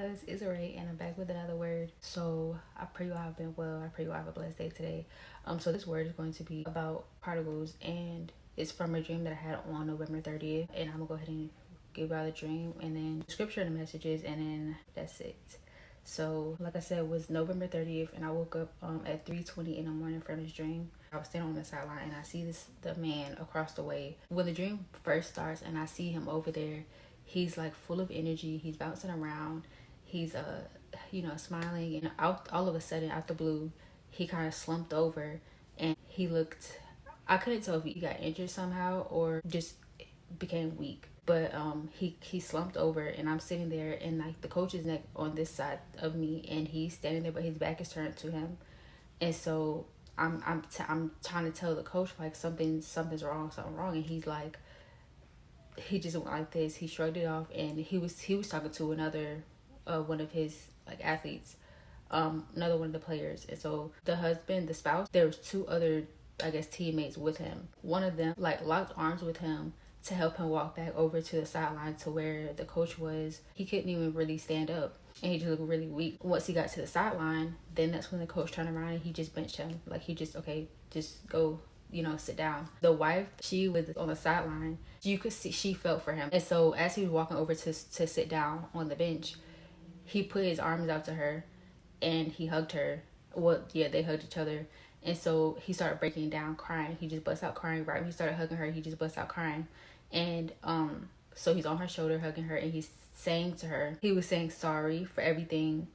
guys, it's Rhae and I'm back with another word. So I pray you all have been well. I pray you all have a blessed day today. So this word is going to be about prodigals, and it's from a dream that I had on November 30th. And I'm gonna go ahead and give out the dream and then scripture and the messages, and then that's it. So like I said, it was November 30th, and I woke up at 3:20 in the morning from this dream. I was standing on the sideline and I see the man across the way. When the dream first starts and I see him over there, he's like full of energy. He's bouncing around. He's smiling, and all of a sudden, out the blue, he kind of slumped over, and he looked. I couldn't tell if he got injured somehow or just became weak. But he slumped over, and I'm sitting there, and like the coach is neck on this side of me, and he's standing there, but his back is turned to him, and so I'm trying to tell the coach like something's wrong, and he's like, he just went like this. He shrugged it off, and he was talking to another one of his like athletes, another one of the players. And so the spouse, there was two other, I guess, teammates with him. One of them like locked arms with him to help him walk back over to the sideline to where the coach was. He couldn't even really stand up, and he just looked really weak. Once he got to the sideline, then that's when the coach turned around and he just benched him. Like he just go, sit down. The wife, she was on the sideline. You could see she felt for him. And so as he was walking over to sit down on the bench, he put his arms out to her and he hugged her. Well, yeah, they hugged each other. And so he started breaking down, crying. He just bust out crying. Right when he started hugging her, he just bust out crying. And so he's on her shoulder hugging her, and he's saying to her, he was saying sorry for everything.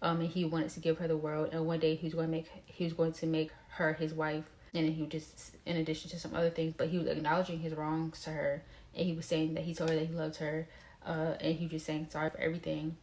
And he wanted to give her the world. And one day he was going to make her his wife. And then he just, in addition to some other things, but he was acknowledging his wrongs to her, and he was saying that he told her that he loved her, and he was just saying sorry for everything.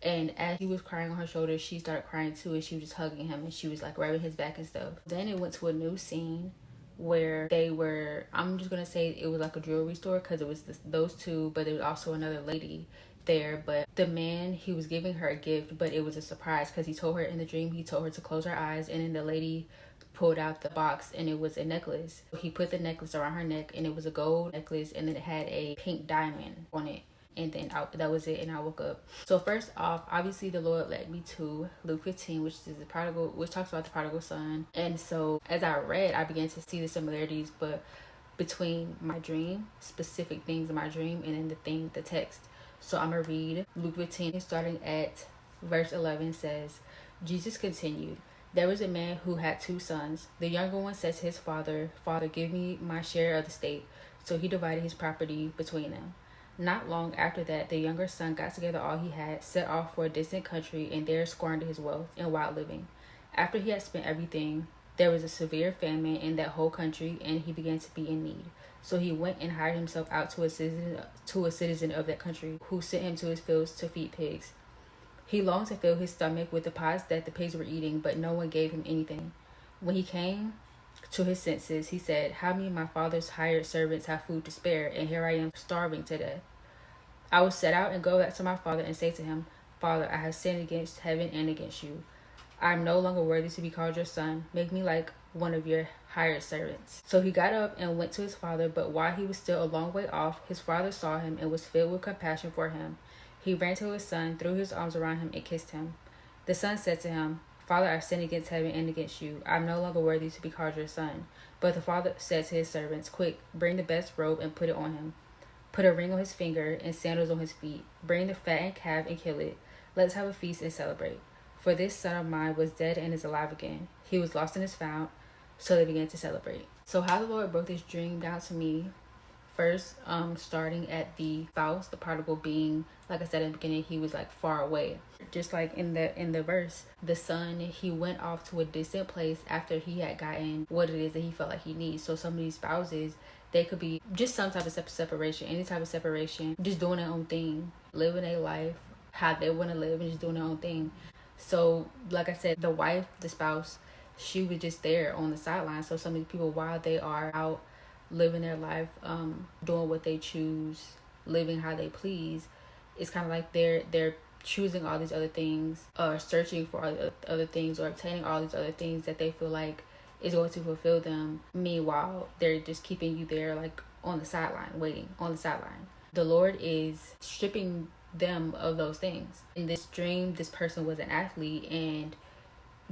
And as he was crying on her shoulder, she started crying too, and she was just hugging him, and she was like rubbing his back and stuff. Then it went to a new scene where they were, I'm just gonna say it was like a jewelry store, because it was those two, but there was also another lady there. But the man, he was giving her a gift, but it was a surprise, because he told her in the dream, he told her to close her eyes, and then the lady pulled out the box, and it was a necklace. He put the necklace around her neck, and it was a gold necklace, and then it had a pink diamond on it. And then that was it, and I woke up. So first off, obviously the Lord led me to Luke 15, which talks about the prodigal son. And so as I read, I began to see the similarities, but between my dream, specific things in my dream, and then the text. So I'm gonna read Luke 15, starting at verse 11. Says, Jesus continued, "There was a man who had 2 sons. The younger one said to his father, 'Father, give me my share of the estate.' So he divided his property between them. Not long after that, the younger son got together all he had, set off for a distant country, and there squandered his wealth in wild living. After he had spent everything, there was a severe famine in that whole country, and he began to be in need. So he went and hired himself out to a citizen of that country, who sent him to his fields to feed pigs. He longed to fill his stomach with the pods that the pigs were eating, but no one gave him anything. When he came to his senses, he said, 'How many of my father's hired servants have food to spare, and here I am starving to death? I will set out and go back to my father and say to him, Father, I have sinned against heaven and against you. I am no longer worthy to be called your son. Make me like one of your hired servants.' So he got up and went to his father, but while he was still a long way off, his father saw him and was filled with compassion for him. He ran to his son, threw his arms around him, and kissed him. The son said to him, 'Father, I have sinned against heaven and against you. I am no longer worthy to be called your son.' But the father said to his servants, 'Quick, bring the best robe and put it on him. Put a ring on his finger and sandals on his feet. Bring the fattened calf and kill it. Let's have a feast and celebrate. For this son of mine was dead and is alive again. He was lost and is found.' So they began to celebrate." So how the Lord broke this dream down to me, first starting at the spouse, the prodigal, being, like I said in the beginning, he was like far away. Just like in the verse, the son, he went off to a distant place after he had gotten what it is that he felt like he needs. So some of these spouses, they could be just some type of separation, any type of separation, just doing their own thing, living their life how they want to live, and just doing their own thing. So like I said, the wife, the spouse, she was just there on the sideline. So some of these people, while they are out living their life, doing what they choose, living how they please, it's kind of like they're choosing all these other things, or searching for other things, or obtaining all these other things that they feel like is going to fulfill them. Meanwhile, they're just keeping you there, like on the sideline, waiting on the sideline. The Lord is stripping them of those things. In this dream, this person was an athlete, and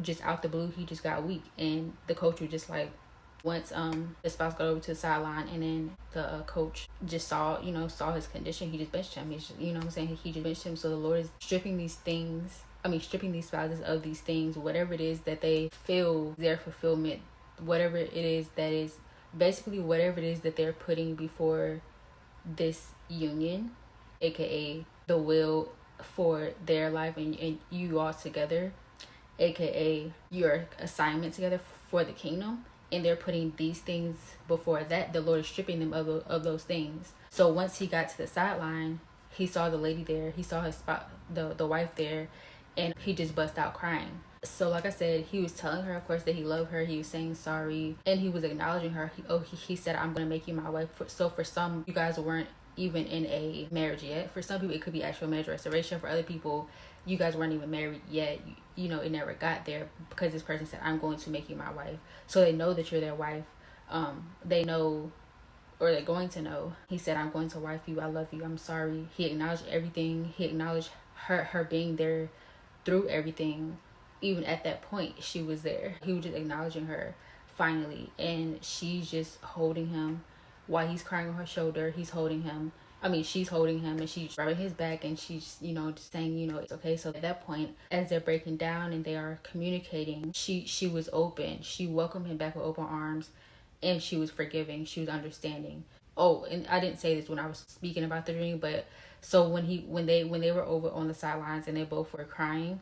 just out the blue, he just got weak, and the coach was just like, once the spouse got over to the sideline, and then the coach just saw his condition, he just benched him. He's just, what I'm saying, he just benched him. So the Lord is stripping these things, stripping these spouses of these things, whatever it is that they feel their fulfillment, whatever it is that is basically whatever it is that they're putting before this union, aka the will for their life and you all together, aka your assignment together for the kingdom, and they're putting these things before that. The Lord is stripping them of those things. So once he got to the sideline, he saw the lady there, he saw his spot, the wife there, and he just bust out crying. So like I said, he was telling her, of course, that he loved her. He was saying sorry, and he was acknowledging her. He said, I'm going to make you my wife. So for some, you guys weren't even in a marriage yet. For some people, it could be actual marriage restoration. For other people, you guys weren't even married yet. It never got there, because this person said, I'm going to make you my wife. So they know that you're their wife. They know, or they're going to know. He said, I'm going to wife you. I love you. I'm sorry. He acknowledged everything. He acknowledged her being there through everything. Even at that point, she was there. He was just acknowledging her finally. And she's just holding him while he's crying on her shoulder. She's holding him, and she's rubbing his back, and she's, just saying, it's okay. So at that point, as they're breaking down and they are communicating, she was open. She welcomed him back with open arms, and she was forgiving. She was understanding. Oh, and I didn't say this when I was speaking about the dream, but so when they were over on the sidelines and they both were crying,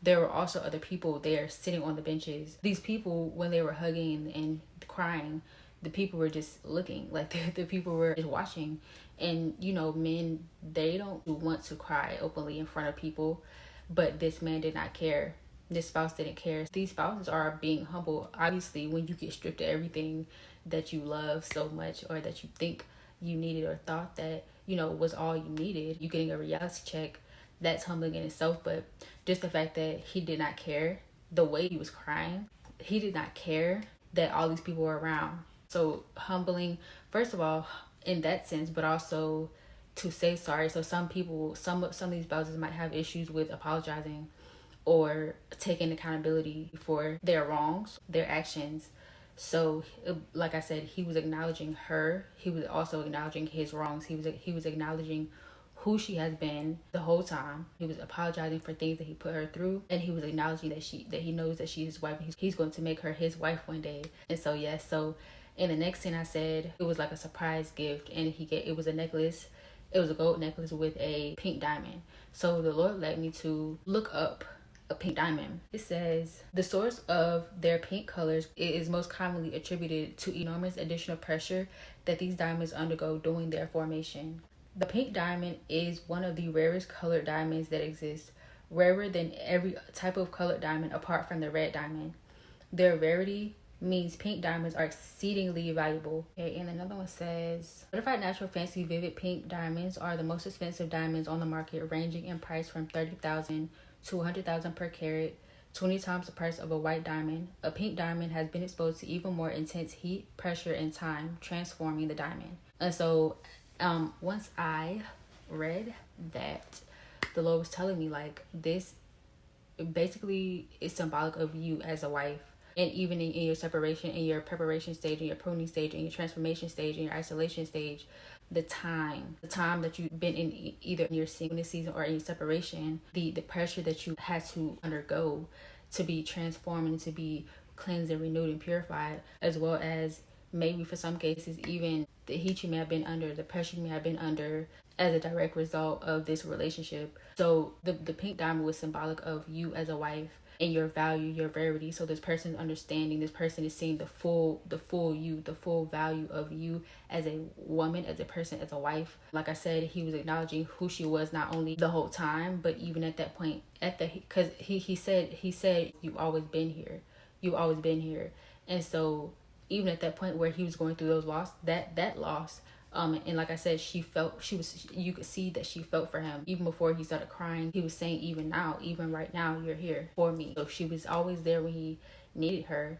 there were also other people there sitting on the benches. These people, when they were hugging and crying, the people were just looking, like the people were just watching. And men, they don't want to cry openly in front of people, but this man did not care. This spouse didn't care. These spouses are being humble. Obviously, when you get stripped of everything that you love so much, or that you think you needed, or thought that was all you needed, you getting a reality check, that's humbling in itself. But just the fact that he did not care, the way he was crying, he did not care that all these people were around. So humbling, first of all, in that sense, but also to say sorry. So some people, some of these spouses might have issues with apologizing or taking accountability for their wrongs, their actions. So like I said, he was acknowledging her. He was also acknowledging his wrongs. He was acknowledging who she has been the whole time. He was apologizing for things that he put her through, and he was acknowledging that he knows that she's his wife. He's going to make her his wife one day. And so yes, so in the next scene, I said it was like a surprise gift, and it was a necklace. It was a gold necklace with a pink diamond. So the Lord led me to look up a pink diamond. It says the source of their pink colors is most commonly attributed to enormous additional pressure that these diamonds undergo during their formation. The pink diamond is one of the rarest colored diamonds that exist, rarer than every type of colored diamond apart from the red diamond. Their rarity means pink diamonds are exceedingly valuable. Okay, and another one says, certified natural fancy vivid pink diamonds are the most expensive diamonds on the market, ranging in price from $30,000 to $100,000 per carat, 20 times the price of a white diamond. A pink diamond has been exposed to even more intense heat, pressure, and time, transforming the diamond. And so once I read that, the Lord was telling me, like, this basically is symbolic of you as a wife. And even in your separation, in your preparation stage, in your pruning stage, in your transformation stage, in your isolation stage, the time that you've been in, either in your singleness season or in your separation, the pressure that you had to undergo to be transformed and to be cleansed and renewed and purified, as well as maybe for some cases even the heat you may have been under, the pressure you may have been under as a direct result of this relationship. So the pink diamond was symbolic of you as a wife and your value, your rarity. So this person is understanding, this person is seeing the full you, the full value of you as a woman, as a person, as a wife. Like I said, he was acknowledging who she was, not only the whole time, but even at that point, because he said you've always been here, and so even at that point where he was going through those loss, that loss. And like I said, you could see that she felt for him. Even before he started crying, he was saying, even now, even right now, you're here for me. So she was always there when he needed her,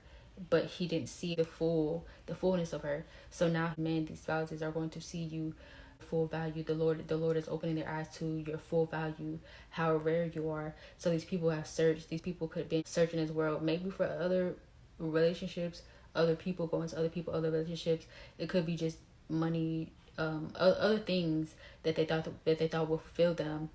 but he didn't see the fullness of her. So now, men, these spouses are going to see you full value. The Lord is opening their eyes to your full value, how rare you are. So these people have searched. These people could have been searching this world, maybe for other relationships, other people, going to other people, other relationships. It could be just money, other things that they thought would fulfill them.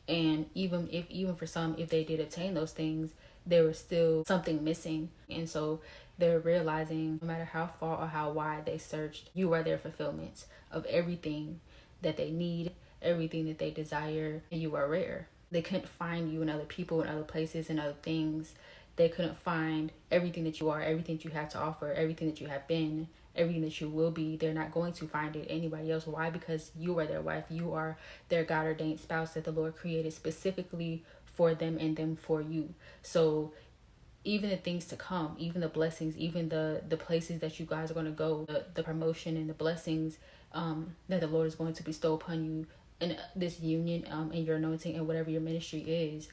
And even for some, if they did obtain those things, there was still something missing. And so they're realizing, no matter how far or how wide they searched, you are their fulfillment of everything that they need, everything that they desire, and you are rare. They couldn't find you in other people, in other places, and other things. They couldn't find everything that you are, everything that you have to offer, everything that you have been, everything that you will be. They're not going to find it anybody else. Why? Because you are their wife. You are their God ordained spouse that the Lord created specifically for them and them for you. So even the things to come, even the blessings, even the places that you guys are going to go, the promotion and the blessings that the Lord is going to bestow upon you in this union, in your anointing and whatever your ministry is,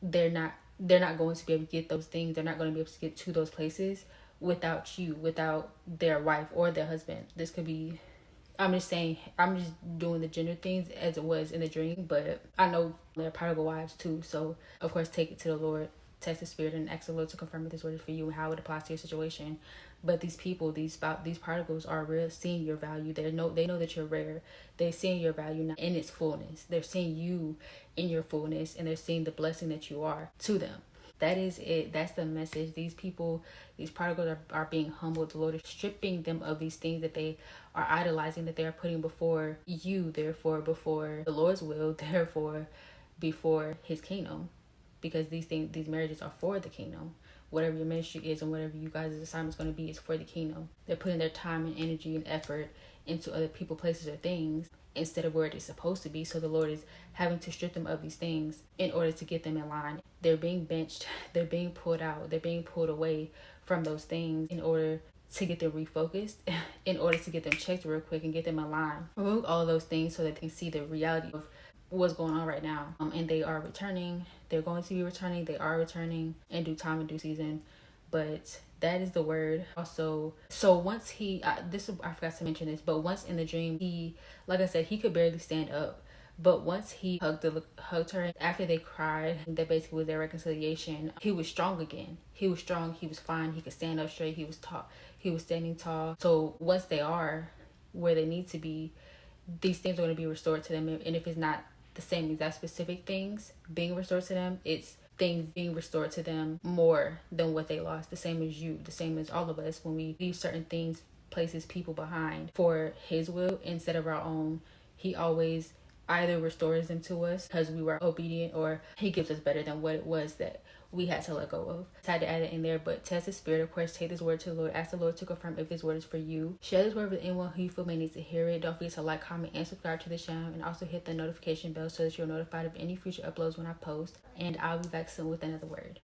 they're not going to be able to get those things. They're not going to be able to get to those places without you, without their wife or their husband. This could be, I'm just saying, I'm just doing the gender things as it was in the dream, but I know they're prodigal wives too. So of course, take it to the Lord, test the spirit, and ask the Lord to confirm if this word is for you and how it applies to your situation. But these people, these prodigals are real, seeing your value. They know that you're rare. They're seeing your value now in its fullness. They're seeing you in your fullness, and they're seeing the blessing that you are to them. That is it. That's the message. These people, these prodigals are being humbled. The Lord is stripping them of these things that they are idolizing, that they are putting before you, therefore before the Lord's will, therefore before his kingdom. Because these marriages are for the kingdom. Whatever your ministry is and whatever you guys' assignment is going to be is for the kingdom. They're putting their time and energy and effort into other people, places, or things instead of where it is supposed to be. So the Lord is having to strip them of these things in order to get them in line. They're being benched. They're being pulled out. They're being pulled away from those things in order to get them refocused, in order to get them checked real quick and get them in line. Remove all of those things so that they can see the reality of what's going on right now. And they are returning. They're going to be returning. They are returning in due time and due season. But that is the word. Also, so once I forgot to mention this, but once in the dream, he, like I said, he could barely stand up. But once he hugged her after they cried, that basically was their reconciliation. He was strong again. He was strong. He was fine. He could stand up straight. He was tall. He was standing tall. So once they are where they need to be, these things are going to be restored to them. And if it's not the same exact specific things being restored to them, it's things being restored to them more than what they lost. The same as you, the same as all of us, when we leave certain things, places, people behind for his will instead of our own. He always either restores them to us because we were obedient, or he gives us better than what it was that we had to let go of. I had to add it in there, but test the spirit. Of course, take this word to the Lord. Ask the Lord to confirm if this word is for you. Share this word with anyone who you feel may need to hear it. Don't forget to like, comment, and subscribe to the channel, and also hit the notification bell so that you're notified of any future uploads when I post. And I'll be back soon with another word.